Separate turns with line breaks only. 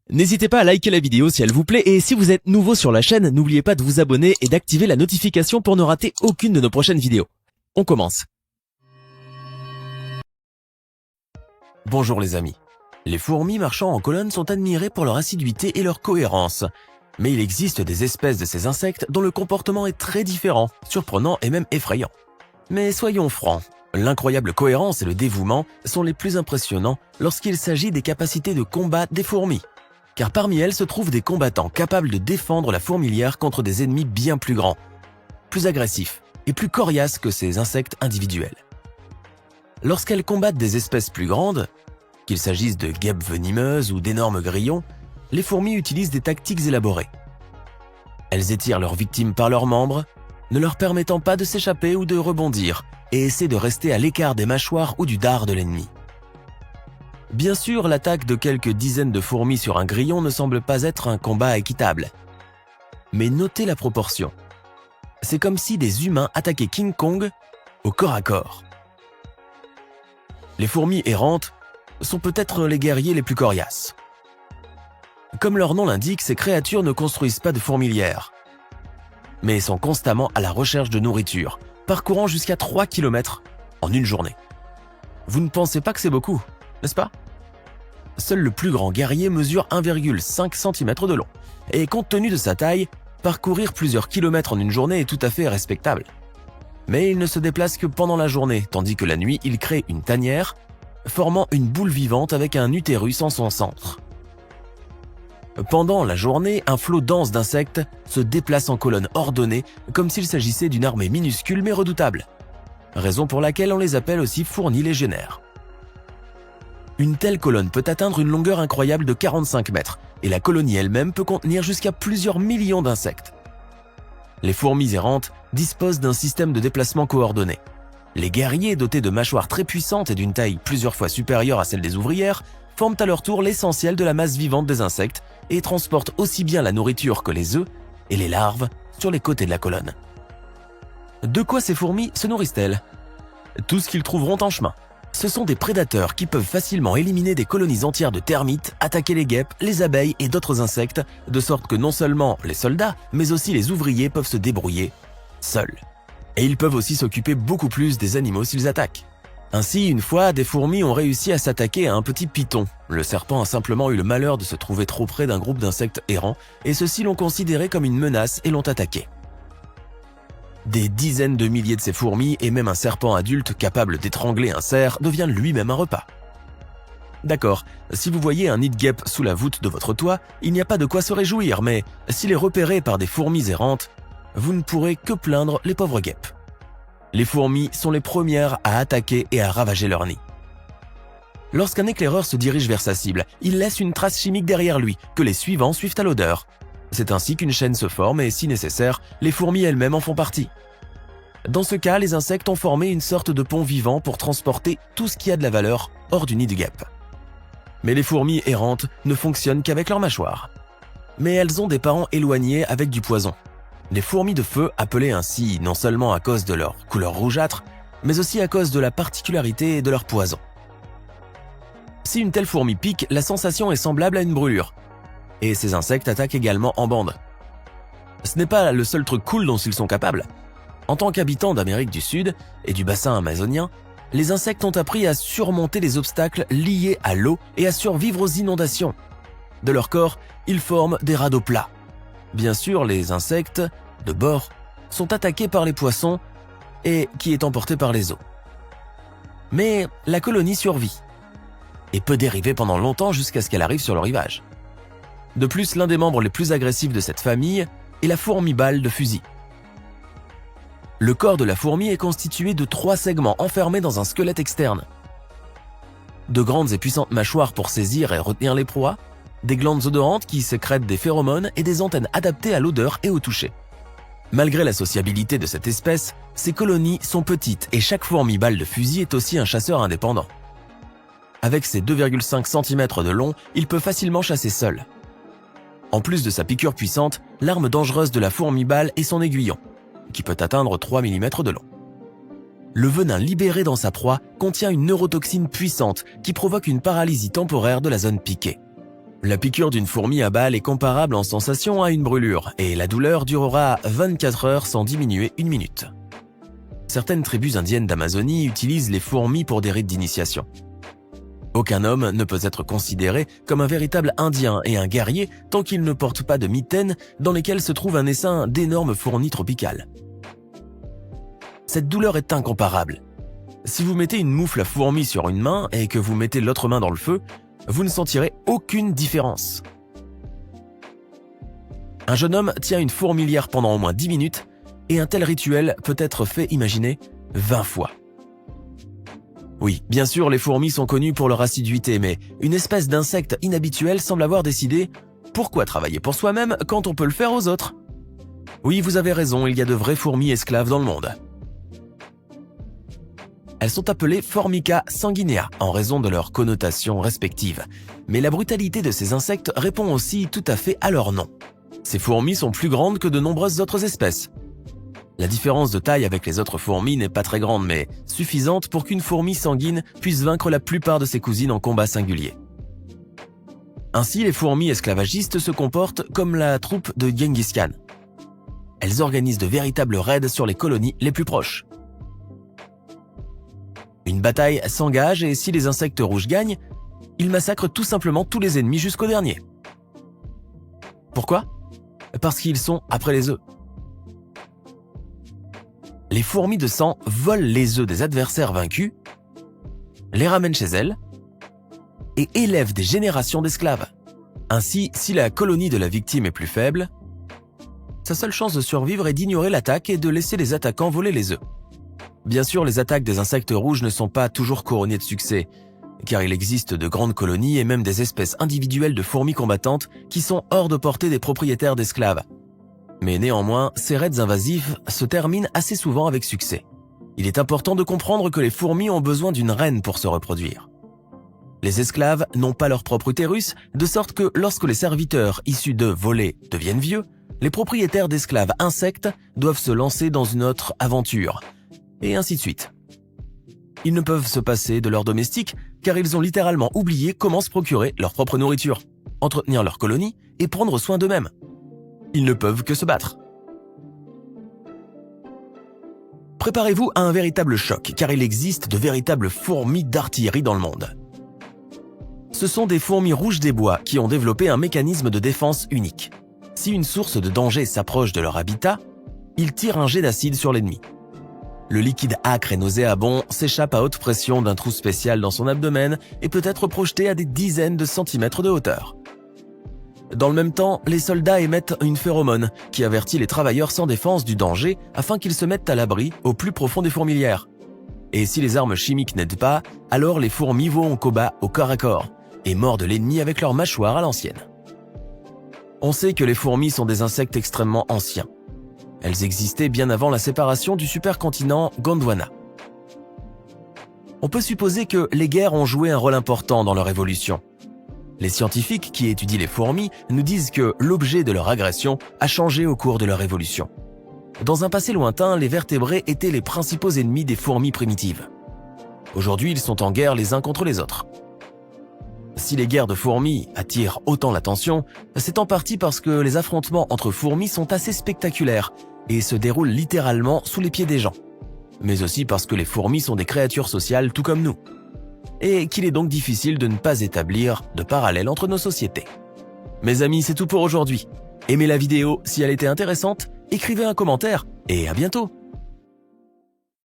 N'hésitez pas à liker la vidéo si elle vous plaît et si vous êtes nouveau sur la chaîne, n'oubliez pas de vous abonner et d'activer la notification pour ne rater aucune de nos prochaines vidéos. On commence.
Bonjour les amis. Les fourmis marchant en colonne sont admirées pour leur assiduité et leur cohérence. Mais il existe des espèces de ces insectes dont le comportement est très différent, surprenant et même effrayant. Mais soyons francs, l'incroyable cohérence et le dévouement sont les plus impressionnants lorsqu'il s'agit des capacités de combat des fourmis. Car parmi elles se trouvent des combattants capables de défendre la fourmilière contre des ennemis bien plus grands, plus agressifs et plus coriaces que ces insectes individuels. Lorsqu'elles combattent des espèces plus grandes, qu'il s'agisse de guêpes venimeuses ou d'énormes grillons, les fourmis utilisent des tactiques élaborées. Elles étirent leurs victimes par leurs membres, ne leur permettant pas de s'échapper ou de rebondir, et essaient de rester à l'écart des mâchoires ou du dard de l'ennemi. Bien sûr, l'attaque de quelques dizaines de fourmis sur un grillon ne semble pas être un combat équitable. Mais notez la proportion. C'est comme si des humains attaquaient King Kong au corps à corps. Les fourmis errantes sont peut-être les guerriers les plus coriaces. Comme leur nom l'indique, ces créatures ne construisent pas de fourmilières, mais sont constamment à la recherche de nourriture, parcourant jusqu'à 3 km en une journée. Vous ne pensez pas que c'est beaucoup, n'est-ce pas? Seul le plus grand guerrier mesure 1,5 cm de long, et compte tenu de sa taille, parcourir plusieurs kilomètres en une journée est tout à fait respectable. Mais il ne se déplace que pendant la journée, tandis que la nuit, il crée une tanière, formant une boule vivante avec un utérus en son centre. Pendant la journée, un flot dense d'insectes se déplace en colonne ordonnée, comme s'il s'agissait d'une armée minuscule mais redoutable, raison pour laquelle on les appelle aussi fourmis légionnaires. Une telle colonne peut atteindre une longueur incroyable de 45 mètres, et la colonie elle-même peut contenir jusqu'à plusieurs millions d'insectes. Les fourmis errantes disposent d'un système de déplacement coordonné. Les guerriers dotés de mâchoires très puissantes et d'une taille plusieurs fois supérieure à celle des ouvrières forment à leur tour l'essentiel de la masse vivante des insectes et transportent aussi bien la nourriture que les œufs et les larves sur les côtés de la colonne. De quoi ces fourmis se nourrissent-elles? Tout ce qu'ils trouveront en chemin. Ce sont des prédateurs qui peuvent facilement éliminer des colonies entières de termites, attaquer les guêpes, les abeilles et d'autres insectes, de sorte que non seulement les soldats, mais aussi les ouvriers peuvent se débrouiller seuls. Et ils peuvent aussi s'occuper beaucoup plus des animaux s'ils attaquent. Ainsi, une fois, des fourmis ont réussi à s'attaquer à un petit python. Le serpent a simplement eu le malheur de se trouver trop près d'un groupe d'insectes errants, et ceux-ci l'ont considéré comme une menace et l'ont attaqué. Des dizaines de milliers de ces fourmis et même un serpent adulte capable d'étrangler un cerf devient lui-même un repas. D'accord, si vous voyez un nid de guêpe sous la voûte de votre toit, il n'y a pas de quoi se réjouir, mais s'il est repéré par des fourmis errantes, vous ne pourrez que plaindre les pauvres guêpes. Les fourmis sont les premières à attaquer et à ravager leur nid. Lorsqu'un éclaireur se dirige vers sa cible, il laisse une trace chimique derrière lui, que les suivants suivent à l'odeur. C'est ainsi qu'une chaîne se forme et, si nécessaire, les fourmis elles-mêmes en font partie. Dans ce cas, les insectes ont formé une sorte de pont vivant pour transporter tout ce qui a de la valeur hors du nid de guêpe. Mais les fourmis errantes ne fonctionnent qu'avec leurs mâchoires. Mais elles ont des parents éloignés avec du poison. Les fourmis de feu, appelées ainsi non seulement à cause de leur couleur rougeâtre, mais aussi à cause de la particularité de leur poison. Si une telle fourmi pique, la sensation est semblable à une brûlure. Et ces insectes attaquent également en bande. Ce n'est pas le seul truc cool dont ils sont capables. En tant qu'habitants d'Amérique du Sud et du bassin amazonien, les insectes ont appris à surmonter les obstacles liés à l'eau et à survivre aux inondations. De leur corps, ils forment des radeaux plats. Bien sûr, les insectes, de bord, sont attaqués par les poissons et qui est emporté par les eaux. Mais la colonie survit et peut dériver pendant longtemps jusqu'à ce qu'elle arrive sur le rivage. De plus, l'un des membres les plus agressifs de cette famille est la fourmi-balle de fusil. Le corps de la fourmi est constitué de 3 segments enfermés dans un squelette externe. De grandes et puissantes mâchoires pour saisir et retenir les proies, des glandes odorantes qui sécrètent des phéromones et des antennes adaptées à l'odeur et au toucher. Malgré la sociabilité de cette espèce, ces colonies sont petites et chaque fourmi-balle de fusil est aussi un chasseur indépendant. Avec ses 2,5 cm de long, il peut facilement chasser seul. En plus de sa piqûre puissante, l'arme dangereuse de la fourmi-balle est son aiguillon, qui peut atteindre 3 mm de long. Le venin libéré dans sa proie contient une neurotoxine puissante qui provoque une paralysie temporaire de la zone piquée. La piqûre d'une fourmi à balle est comparable en sensation à une brûlure et la douleur durera 24 heures sans diminuer une minute. Certaines tribus indiennes d'Amazonie utilisent les fourmis pour des rites d'initiation. Aucun homme ne peut être considéré comme un véritable indien et un guerrier tant qu'il ne porte pas de mitaines dans lesquelles se trouve un essaim d'énormes fourmis tropicales. Cette douleur est incomparable. Si vous mettez une moufle à fourmis sur une main et que vous mettez l'autre main dans le feu, vous ne sentirez aucune différence. Un jeune homme tient une fourmilière pendant au moins 10 minutes et un tel rituel peut être fait, imaginez, 20 fois. Oui, bien sûr, les fourmis sont connues pour leur assiduité, mais une espèce d'insecte inhabituel semble avoir décidé « Pourquoi travailler pour soi-même quand on peut le faire aux autres ?» Oui, vous avez raison, il y a de vraies fourmis esclaves dans le monde. Elles sont appelées Formica sanguinea en raison de leurs connotations respectives. Mais la brutalité de ces insectes répond aussi tout à fait à leur nom. Ces fourmis sont plus grandes que de nombreuses autres espèces. La différence de taille avec les autres fourmis n'est pas très grande, mais suffisante pour qu'une fourmi sanguine puisse vaincre la plupart de ses cousines en combat singulier. Ainsi, les fourmis esclavagistes se comportent comme la troupe de Genghis Khan. Elles organisent de véritables raids sur les colonies les plus proches. Une bataille s'engage et si les insectes rouges gagnent, ils massacrent tout simplement tous les ennemis jusqu'au dernier. Pourquoi ? Parce qu'ils sont après les œufs. Les fourmis de sang volent les œufs des adversaires vaincus, les ramènent chez elles et élèvent des générations d'esclaves. Ainsi, si la colonie de la victime est plus faible, sa seule chance de survivre est d'ignorer l'attaque et de laisser les attaquants voler les œufs. Bien sûr, les attaques des insectes rouges ne sont pas toujours couronnées de succès, car il existe de grandes colonies et même des espèces individuelles de fourmis combattantes qui sont hors de portée des propriétaires d'esclaves. Mais néanmoins, ces raids invasifs se terminent assez souvent avec succès. Il est important de comprendre que les fourmis ont besoin d'une reine pour se reproduire. Les esclaves n'ont pas leur propre utérus, de sorte que lorsque les serviteurs issus d'eux volés deviennent vieux, les propriétaires d'esclaves insectes doivent se lancer dans une autre aventure, et ainsi de suite. Ils ne peuvent se passer de leurs domestiques car ils ont littéralement oublié comment se procurer leur propre nourriture, entretenir leur colonie et prendre soin d'eux-mêmes. Ils ne peuvent que se battre. Préparez-vous à un véritable choc car il existe de véritables fourmis d'artillerie dans le monde. Ce sont des fourmis rouges des bois qui ont développé un mécanisme de défense unique. Si une source de danger s'approche de leur habitat, ils tirent un jet d'acide sur l'ennemi. Le liquide âcre et nauséabond s'échappe à haute pression d'un trou spécial dans son abdomen et peut être projeté à des dizaines de centimètres de hauteur. Dans le même temps, les soldats émettent une phéromone qui avertit les travailleurs sans défense du danger afin qu'ils se mettent à l'abri au plus profond des fourmilières. Et si les armes chimiques n'aident pas, alors les fourmis vont au combat au corps à corps et mordent l'ennemi avec leurs mâchoires à l'ancienne. On sait que les fourmis sont des insectes extrêmement anciens. Elles existaient bien avant la séparation du supercontinent Gondwana. On peut supposer que les guerres ont joué un rôle important dans leur évolution. Les scientifiques qui étudient les fourmis nous disent que l'objet de leur agression a changé au cours de leur évolution. Dans un passé lointain, les vertébrés étaient les principaux ennemis des fourmis primitives. Aujourd'hui, ils sont en guerre les uns contre les autres. Si les guerres de fourmis attirent autant l'attention, c'est en partie parce que les affrontements entre fourmis sont assez spectaculaires et se déroulent littéralement sous les pieds des gens. Mais aussi parce que les fourmis sont des créatures sociales tout comme nous. Et qu'il est donc difficile de ne pas établir de parallèle entre nos sociétés. Mes amis, c'est tout pour aujourd'hui. Aimez la vidéo si elle était intéressante, écrivez un commentaire et à bientôt.